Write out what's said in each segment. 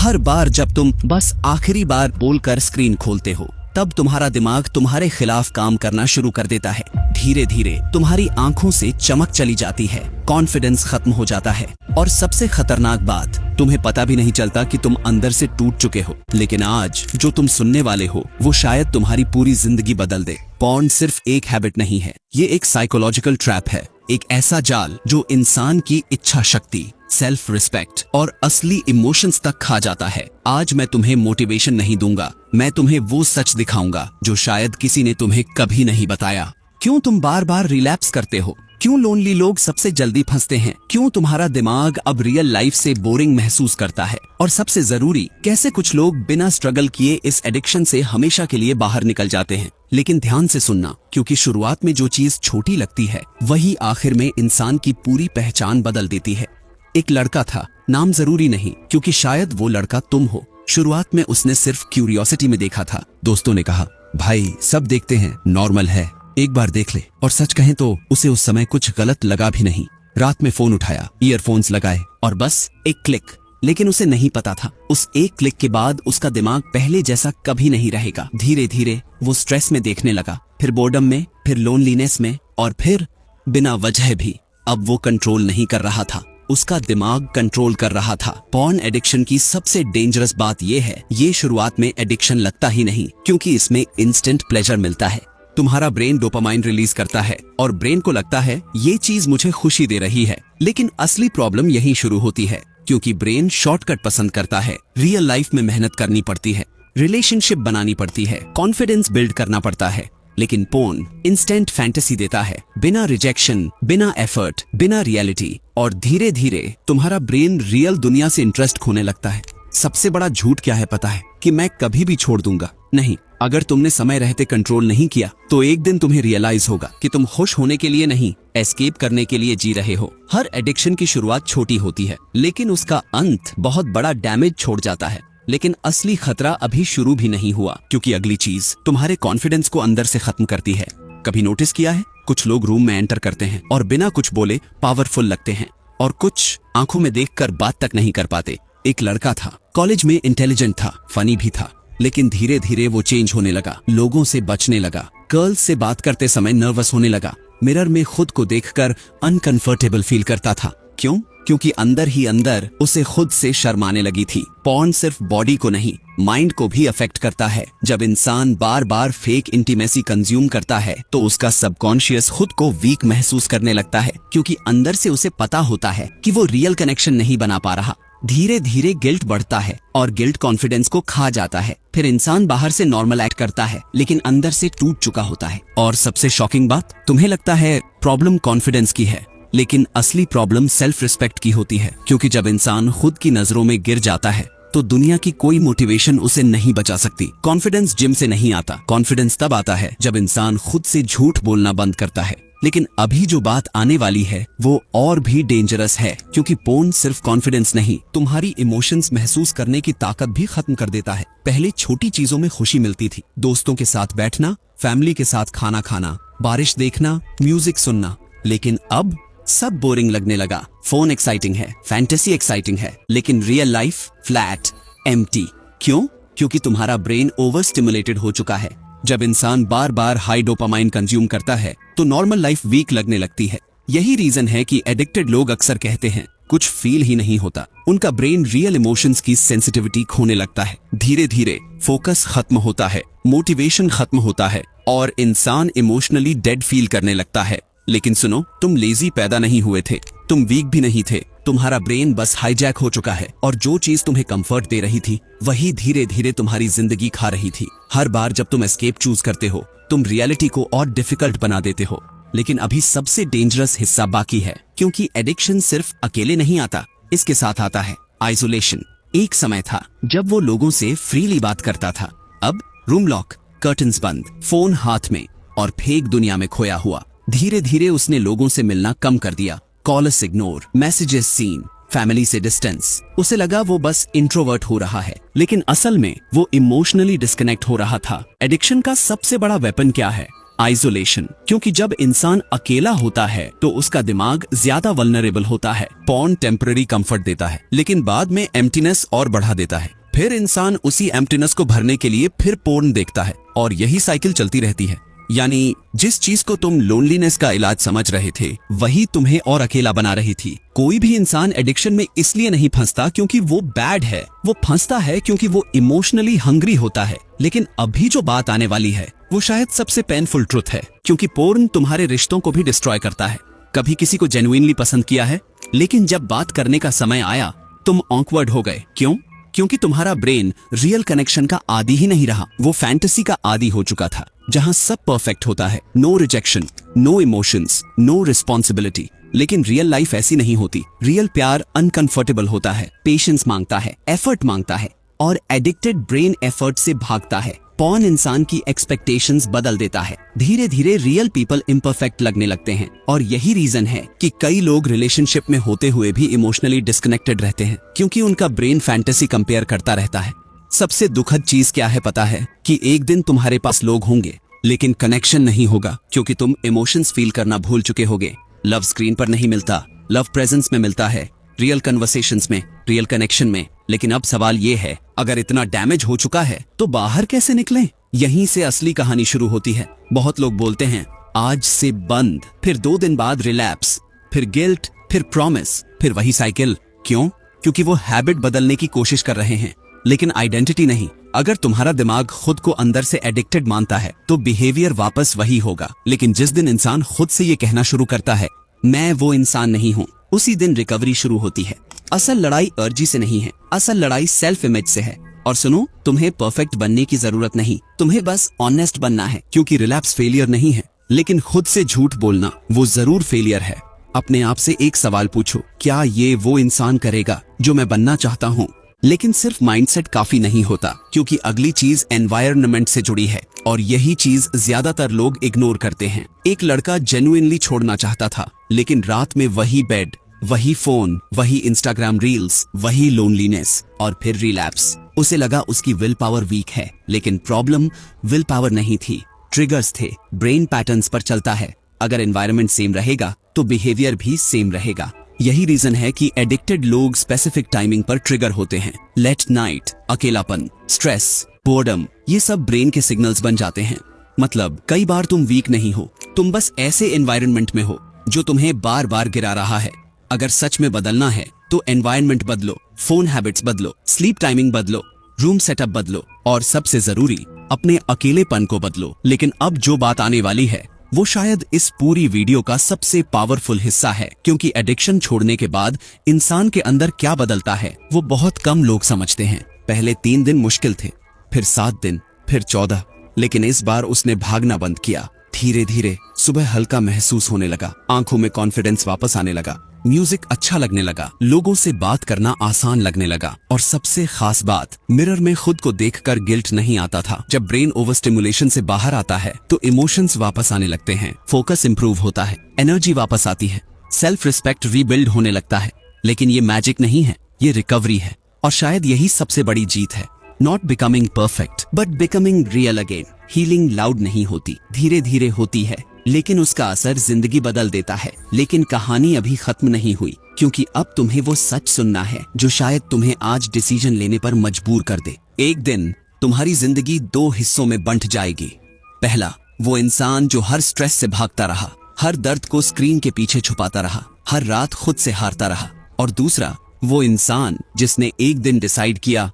हर बार जब तुम बस आखिरी बार बोलकर स्क्रीन खोलते हो, तब तुम्हारा दिमाग तुम्हारे खिलाफ काम करना शुरू कर देता है। धीरे धीरे तुम्हारी आंखों से चमक चली जाती है, कॉन्फिडेंस खत्म हो जाता है, और सबसे खतरनाक बात, तुम्हें पता भी नहीं चलता कि तुम अंदर से टूट चुके हो। लेकिन आज जो तुम सुनने वाले हो वो शायद तुम्हारी पूरी जिंदगी बदल दे। पॉर्न सिर्फ एक हैबिट नहीं है, ये एक साइकोलॉजिकल ट्रैप है, एक ऐसा जाल जो इंसान की इच्छा शक्ति, सेल्फ रिस्पेक्ट और असली इमोशंस तक खा जाता है। आज मैं तुम्हें मोटिवेशन नहीं दूंगा, मैं तुम्हें वो सच दिखाऊंगा जो शायद किसी ने तुम्हें कभी नहीं बताया। क्यों तुम बार बार रिलैप्स करते हो? क्यों लोनली लोग सबसे जल्दी फंसते हैं? क्यों तुम्हारा दिमाग अब रियल लाइफ से बोरिंग महसूस करता है? और सबसे जरूरी, कैसे कुछ लोग बिना स्ट्रगल किए इस एडिक्शन से हमेशा के लिए बाहर निकल जाते हैं। लेकिन ध्यान से सुनना, क्योंकि शुरुआत में जो चीज छोटी लगती है वही आखिर में इंसान की पूरी पहचान बदल देती है। एक लड़का था, नाम जरूरी नहीं क्योंकि शायद वो लड़का तुम हो। शुरुआत में उसने सिर्फ क्यूरियोसिटी में देखा था। दोस्तों ने कहा, भाई सब देखते हैं, नॉर्मल है, एक बार देख ले। और सच कहें तो उसे उस समय कुछ गलत लगा भी नहीं। रात में फोन उठाया, ईयरफोन्स लगाए और बस एक क्लिक। लेकिन उसे नहीं पता था, उस एक क्लिक के बाद उसका दिमाग पहले जैसा कभी नहीं रहेगा। धीरे धीरे वो स्ट्रेस में देखने लगा, फिर बोर्डम में, फिर लोनलीनेस में, और फिर बिना वजह भी। अब वो कंट्रोल नहीं कर रहा था, उसका दिमाग कंट्रोल कर रहा था। पॉर्न एडिक्शन की सबसे डेंजरस बात यह है, ये शुरुआत में एडिक्शन लगता ही नहीं, क्योंकि इसमें इंस्टेंट प्लेजर मिलता है। तुम्हारा ब्रेन डोपामाइन रिलीज करता है और ब्रेन को लगता है ये चीज मुझे खुशी दे रही है। लेकिन असली प्रॉब्लम यहीं शुरू होती है, क्योंकि ब्रेन शॉर्टकट पसंद करता है। रियल लाइफ में मेहनत करनी पड़ती है, रिलेशनशिप बनानी पड़ती है, कॉन्फिडेंस बिल्ड करना पड़ता है। लेकिन पोर्न इंस्टेंट फैंटेसी देता है, बिना रिजेक्शन, बिना एफर्ट, बिना रियलिटी। और धीरे धीरे तुम्हारा ब्रेन रियल दुनिया से इंटरेस्ट खोने लगता है। सबसे बड़ा झूठ क्या है पता है? कि मैं कभी भी छोड़ दूंगा। नहीं, अगर तुमने समय रहते कंट्रोल नहीं किया तो एक दिन तुम्हें रियलाइज होगा कि तुम खुश होने के लिए नहीं, एस्केप करने के लिए जी रहे हो। हर एडिक्शन की शुरुआत छोटी होती है, लेकिन उसका अंत बहुत बड़ा डैमेज छोड़ जाता है। लेकिन असली खतरा अभी शुरू भी नहीं हुआ, क्योंकि अगली चीज तुम्हारे कॉन्फिडेंस को अंदर से खत्म करती है। कभी नोटिस किया है, कुछ लोग रूम में एंटर करते हैं और बिना कुछ बोले पावरफुल लगते हैं, और कुछ आंखों में देखकर बात तक नहीं कर पाते। एक लड़का था, कॉलेज में इंटेलिजेंट था, फनी भी था, लेकिन धीरे धीरे वो चेंज होने लगा। लोगों से बचने लगा, गर्ल्स से बात करते समय नर्वस होने लगा, मिरर में खुद को देखकर अनकंफर्टेबल फील करता था। क्यों? क्योंकि अंदर ही अंदर उसे खुद से शर्माने लगी थी। पॉर्न सिर्फ बॉडी को नहीं, माइंड को भी अफेक्ट करता है। जब इंसान बार बार फेक इंटीमेसी कंज्यूम करता है तो उसका सबकॉन्शियस खुद को वीक महसूस करने लगता है, क्योंकि अंदर से उसे पता होता है कि वो रियल कनेक्शन नहीं बना पा रहा। धीरे धीरे गिल्ट बढ़ता है और गिल्ट कॉन्फिडेंस को खा जाता है। फिर इंसान बाहर से नॉर्मल एक्ट करता है, लेकिन अंदर से टूट चुका होता है। और सबसे शॉकिंग बात, तुम्हें लगता है प्रॉब्लम कॉन्फिडेंस की है, लेकिन असली प्रॉब्लम सेल्फ रिस्पेक्ट की होती है। क्योंकि जब इंसान खुद की नजरों में गिर जाता है तो दुनिया की कोई मोटिवेशन उसे नहीं बचा सकती। कॉन्फिडेंस जिम से नहीं आता, कॉन्फिडेंस तब आता है जब इंसान खुद से झूठ बोलना बंद करता है। लेकिन अभी जो बात आने वाली है वो और भी डेंजरस है, क्योंकि पोर्न सिर्फ कॉन्फिडेंस नहीं, तुम्हारी इमोशंस महसूस करने की ताकत भी खत्म कर देता है। पहले छोटी चीजों में खुशी मिलती थी, दोस्तों के साथ बैठना, फैमिली के साथ खाना खाना, बारिश देखना, म्यूजिक सुनना। लेकिन अब सब बोरिंग लगने लगा। फोन एक्साइटिंग है, फैंटेसी एक्साइटिंग है, लेकिन रियल लाइफ फ्लैट, एम्प्टी। क्यों? क्योंकि तुम्हारा ब्रेन ओवर स्टिमुलेटेड हो चुका है। जब इंसान बार बार हाई डोपामाइन कंज्यूम करता है तो नॉर्मल लाइफ वीक लगने लगती है। यही रीजन है कि एडिक्टेड लोग अक्सर कहते हैं कुछ फील ही नहीं होता। उनका ब्रेन रियल इमोशंस की सेंसिटिविटी खोने लगता है। धीरे धीरे फोकस खत्म होता है, मोटिवेशन खत्म होता है और इंसान इमोशनली डेड फील करने लगता है। लेकिन सुनो, तुम लेजी पैदा नहीं हुए थे, तुम वीक भी नहीं थे। तुम्हारा ब्रेन बस हाईजैक हो चुका है, और जो चीज तुम्हें कंफर्ट दे रही थी वही धीरे धीरे तुम्हारी जिंदगी खा रही थी। हर बार जब तुम एस्केप चूज करते हो तुम रियलिटी को और डिफिकल्ट बना देते हो। लेकिन अभी सबसे डेंजरस हिस्सा बाकी है, क्योंकि एडिक्शन सिर्फ अकेले नहीं आता, इसके साथ आता है आइसोलेशन। एक समय था जब वो लोगों से फ्रीली बात करता था, अब रूम लॉक, कर्टन्स बंद, फोन हाथ में और फेक दुनिया में खोया हुआ। धीरे धीरे उसने लोगों से मिलना कम कर दिया, calls ignore, messages seen, family से डिस्टेंस। उसे लगा वो बस इंट्रोवर्ट हो रहा है, लेकिन असल में वो इमोशनली डिस्कनेक्ट हो रहा था। एडिक्शन का सबसे बड़ा वेपन क्या है? आइसोलेशन, क्योंकि जब इंसान अकेला होता है तो उसका दिमाग ज्यादा वल्नरेबल होता है। पॉर्न टेम्पररी कंफर्ट देता है, लेकिन बाद में एम्प्टीनेस और बढ़ा देता है। फिर इंसान उसी एम्प्टीनेस को भरने के लिए फिर पोर्न देखता है और यही साइकिल चलती रहती है। यानी जिस चीज को तुम लोनलीनेस का इलाज समझ रहे थे वही तुम्हें और अकेला बना रही थी। कोई भी इंसान एडिक्शन में इसलिए नहीं फंसता क्योंकि वो बैड है, वो फंसता है क्योंकि वो इमोशनली हंग्री होता है। लेकिन अभी जो बात आने वाली है वो शायद सबसे पेनफुल ट्रुथ है, क्योंकि पोर्न तुम्हारे रिश्तों को भी डिस्ट्रॉय करता है। कभी किसी को जेन्युइनली पसंद किया है, लेकिन जब बात करने का समय आया तुम ऑकवर्ड हो गए। क्यों? क्योंकि तुम्हारा ब्रेन रियल कनेक्शन का आदी ही नहीं रहा, वो फैंटेसी का आदी हो चुका था, जहां सब परफेक्ट होता है, no rejection, no emotions, no responsibility. लेकिन रियल लाइफ ऐसी नहीं होती। रियल प्यार अनकंफर्टेबल होता है, पेशेंस मांगता है, एफर्ट मांगता है, और एडिक्टेड ब्रेन एफर्ट से भागता है। पॉर्न इंसान की एक्सपेक्टेशंस बदल देता है। धीरे धीरे रियल पीपल इम्परफेक्ट लगने लगते हैं, और यही रीजन है कि कई लोग रिलेशनशिप में होते हुए भी इमोशनली डिस्कनेक्टेड रहते हैं, क्योंकि उनका ब्रेन फैंटेसी कंपेयर करता रहता है। सबसे दुखद चीज क्या है पता है? कि एक दिन तुम्हारे पास लोग होंगे लेकिन कनेक्शन नहीं होगा, क्योंकि तुम इमोशंस फील करना भूल चुके होगे। लव स्क्रीन पर नहीं मिलता, लव प्रेजेंस में मिलता है, रियल कन्वर्सेशंस में, रियल कनेक्शन में। लेकिन अब सवाल ये है, अगर इतना डैमेज हो चुका है तो बाहर कैसे निकलें? यहीं से असली कहानी शुरू होती है। बहुत लोग बोलते हैं आज से बंद, फिर 2 दिन बाद रिलैप्स, फिर गिल्ट, फिर प्रॉमिस, फिर वही साइकिल। क्यों? क्योंकि वो हैबिट बदलने की कोशिश कर रहे हैं, लेकिन आइडेंटिटी नहीं। अगर तुम्हारा दिमाग खुद को अंदर से एडिक्टेड मानता है तो बिहेवियर वापस वही होगा। लेकिन जिस दिन इंसान खुद से ये कहना शुरू करता है मैं वो इंसान नहीं हूँ, उसी दिन रिकवरी शुरू होती है। असल लड़ाई अर्जी से नहीं है, असल लड़ाई सेल्फ इमेज से है। और सुनो, तुम्हें परफेक्ट बनने की जरूरत नहीं, तुम्हें बस ऑनेस्ट बनना है। क्योंकि रिलैप्स फेलियर नहीं है, लेकिन खुद से झूठ बोलना वो जरूर फेलियर है। अपने आप से एक सवाल पूछो, क्या ये वो इंसान करेगा जो मैं बनना चाहता हूँ? लेकिन सिर्फ माइंडसेट काफी नहीं होता, क्योंकि अगली चीज एनवायरनमेंट से जुड़ी है, और यही चीज ज्यादातर लोग इग्नोर करते हैं। एक लड़का जेन्युइनली छोड़ना चाहता था, लेकिन रात में वही बेड, वही फोन, वही इंस्टाग्राम रील्स, वही लोनलीनेस, और फिर रिलैप्स। उसे लगा उसकी विल पावर वीक है, लेकिन प्रॉब्लम विल पावर नहीं थी, ट्रिगर्स थे। ब्रेन पैटर्न्स पर चलता है। अगर एनवायरनमेंट सेम रहेगा तो बिहेवियर भी सेम रहेगा। यही रीजन है कि एडिक्टेड लोग स्पेसिफिक टाइमिंग पर ट्रिगर होते हैं। लेट नाइट, अकेलापन, स्ट्रेस, बोर्डम, ये सब ब्रेन के सिग्नल्स बन जाते हैं। मतलब कई बार तुम वीक नहीं हो, तुम बस ऐसे एनवायरनमेंट में हो जो तुम्हें बार बार गिरा रहा है। अगर सच में बदलना है तो एनवायरनमेंट बदलो, फोन हैबिट्स बदलो, स्लीप टाइमिंग बदलो, रूम सेटअप बदलो, और सबसे जरूरी अपने अकेलेपन को बदलो। लेकिन अब जो बात आने वाली है वो शायद इस पूरी वीडियो का सबसे पावरफुल हिस्सा है, क्योंकि एडिक्शन छोड़ने के बाद इंसान के अंदर क्या बदलता है वो बहुत कम लोग समझते हैं। पहले 3 दिन मुश्किल थे, फिर 7 दिन, फिर 14, लेकिन इस बार उसने भागना बंद किया। धीरे धीरे सुबह हल्का महसूस होने लगा, आंखों में कॉन्फिडेंस वापस आने लगा, म्यूजिक अच्छा लगने लगा, लोगों से बात करना आसान लगने लगा, और सबसे खास बात, मिरर में खुद को देखकर गिल्ट नहीं आता था। जब ब्रेन ओवर स्टिमुलेशन से बाहर आता है तो इमोशंस वापस आने लगते हैं, फोकस इंप्रूव होता है, एनर्जी वापस आती है, सेल्फ रिस्पेक्ट रीबिल्ड होने लगता है। लेकिन ये मैजिक नहीं है, ये रिकवरी है, और शायद यही सबसे बड़ी जीत है। Not becoming perfect but becoming real again. Healing loud नहीं होती, धीरे धीरे होती है, लेकिन उसका असर जिंदगी बदल देता है। लेकिन कहानी अभी खत्म नहीं हुई, क्योंकि अब तुम्हें वो सच सुनना है जो शायद तुम्हें आज डिसीजन लेने पर मजबूर कर दे। एक दिन तुम्हारी जिंदगी 2 हिस्सों में बंट जाएगी। पहला, वो इंसान जो हर स्ट्रेस से भागता रहा, हर दर्द को स्क्रीन के पीछे छुपाता रहा, हर रात खुद से हारता रहा। और दूसरा, वो इंसान जिसने एक दिन डिसाइड किया,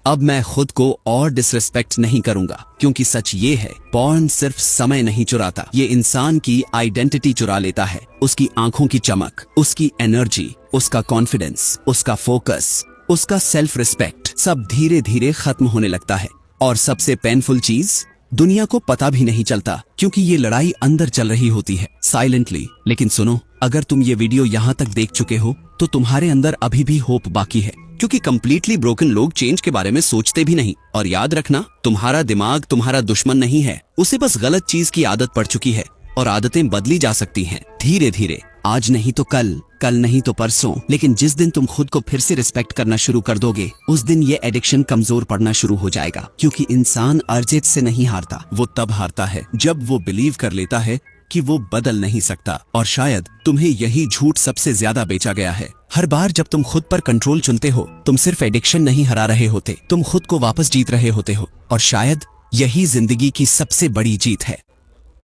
अब मैं खुद को और डिसरिस्पेक्ट नहीं करूंगा। क्योंकि सच ये है, पॉर्न सिर्फ समय नहीं चुराता, ये इंसान की आइडेंटिटी चुरा लेता है। उसकी आंखों की चमक, उसकी एनर्जी, उसका कॉन्फिडेंस, उसका फोकस, उसका सेल्फ रिस्पेक्ट, सब धीरे धीरे खत्म होने लगता है। और सबसे पेनफुल चीज, दुनिया को पता भी नहीं चलता, क्योंकि ये लड़ाई अंदर चल रही होती है, साइलेंटली। लेकिन सुनो, अगर तुम ये वीडियो यहाँ तक देख चुके हो तो तुम्हारे अंदर अभी भी होप बाकी है, क्योंकि कंप्लीटली ब्रोकन लोग चेंज के बारे में सोचते भी नहीं। और याद रखना, तुम्हारा दिमाग तुम्हारा दुश्मन नहीं है, उसे बस गलत चीज की आदत पड़ चुकी है, और आदतें बदली जा सकती हैं, धीरे धीरे, आज नहीं तो कल, कल नहीं तो परसों, लेकिन जिस दिन तुम खुद को फिर से रिस्पेक्ट करना शुरू कर दोगे उस दिन ये एडिक्शन कमजोर पड़ना शुरू हो जाएगा। क्योंकि इंसान अर्जित से नहीं हारता, वो तब हारता है जब वो बिलीव कर लेता है कि वो बदल नहीं सकता। और शायद तुम्हें यही झूठ सबसे ज्यादा बेचा गया है। हर बार जब तुम खुद पर कंट्रोल चुनते हो, तुम सिर्फ एडिक्शन नहीं हरा रहे होते, तुम खुद को वापस जीत रहे होते हो। और शायद यही जिंदगी की सबसे बड़ी जीत है।